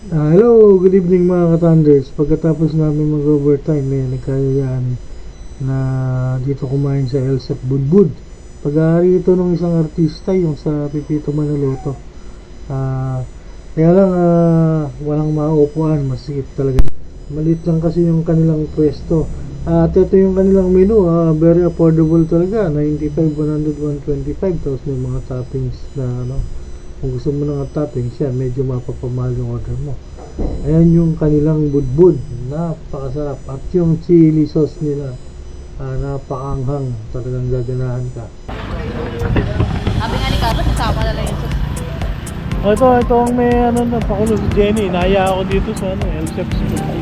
Hello, good evening mga ka-Thunders. Pagkatapos namin mag-overtime, nagkayayaan na dito kumain sa Elsep Budbud. Pag-aari ito ng isang artista, yung sa Pipito Manaloto. Kaya lang, walang maupuan, masikip talaga. Maliit lang kasi yung kanilang pwesto. At ito yung kanilang menu, very affordable talaga, 95, 100, 125. Tapos may mga toppings na kung gusto mo ng toppings yan, medyo mapapamahal yung order mo. Ayan yung kanilang budbud, napakasarap. At yung chili sauce nila, napakaanghang, talagang gaganahan ka. Sabi nga ni Carlos, isama na lang yung sauce. Ito ang may pakulo si Jenny. Naya ako dito sa Elsep Budbud.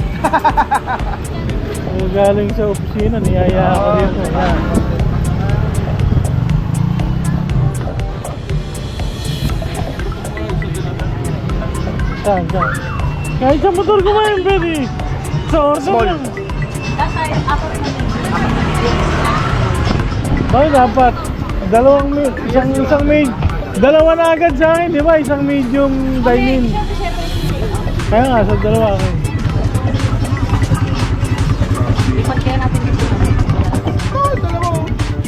Galing sa opisina, niyaya ako dito. Ayan. Saan? Kahit sa motor kumain, pwede. Sa order lang. Ay, dapat. Dalawa na agad sa akin, di ba? Isang medium dine-in. Kaya nga, sa dalawa ako. Lipat kaya natin dito.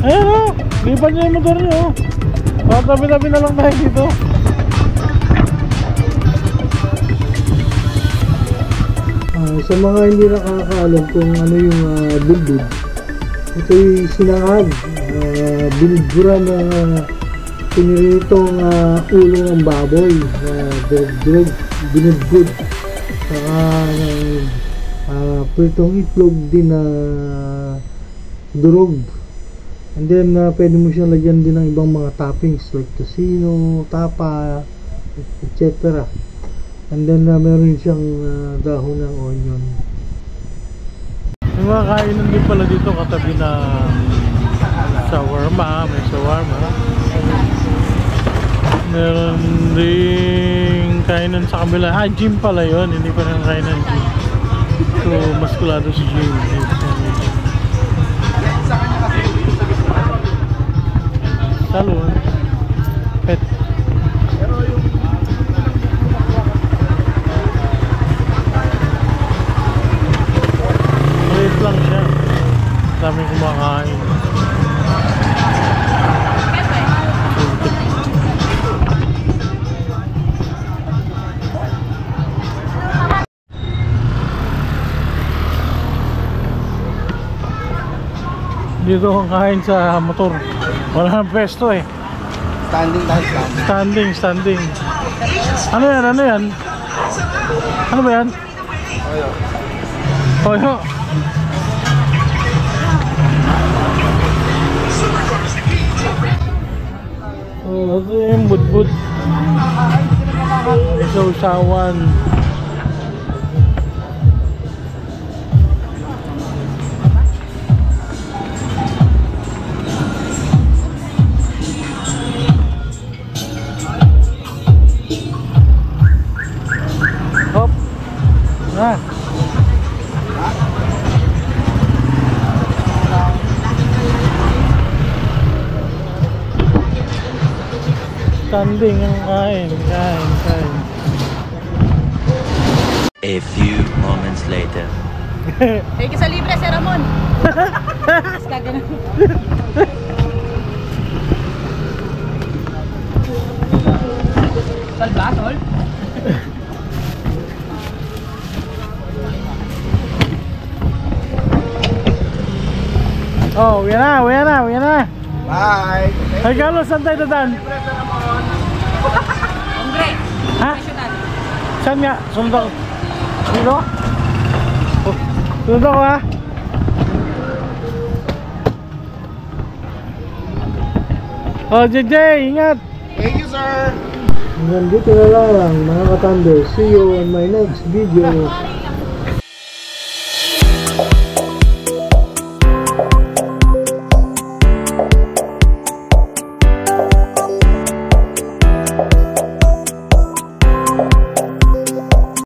Ayan o, lipat niya yung motor niyo. Tabi-tabi na lang tayo dito. Sa mga hindi nakakaalam kung ano yung budbud, ito yung sinangag, binudburan na piniritong ulo ng baboy, binudbud, saka pritong itlog din na durog. And then pwede mo siyang lagyan din ng ibang mga toppings like tocino, tapa, etc. And then meron siyang dahon ng onion. May mga kainan din pala dito katabi na shawarma, may shawarma. Meron ding kainan sa kabila. Gym pala yun, hindi pa rin kainan gym. So, maskulado si gym. Salon. Pet. Maliit lang siya. Daming kumakain. Dito kang kain sa motor. Wala nang pwesto eh. Standing tayo. Standing. Ano yan? Ano ba yan? Toyo. Ito yung budbud. Isaw-sawan. Hop. Standing ang kain. A few moments later. Thank you sa libre, Sir Ramon. Kagano. Salba, tol? Oh, uwi na. Bye! Hey Carlos, saan tayo dadaan? Hombre. Ha? Professional. Saan nga? Sunod ako. Dito? Sunod ako ha? Oh, JJ, ingat! Thank you, sir! Nandito na lang mga ka-Thunders. See you on my next video.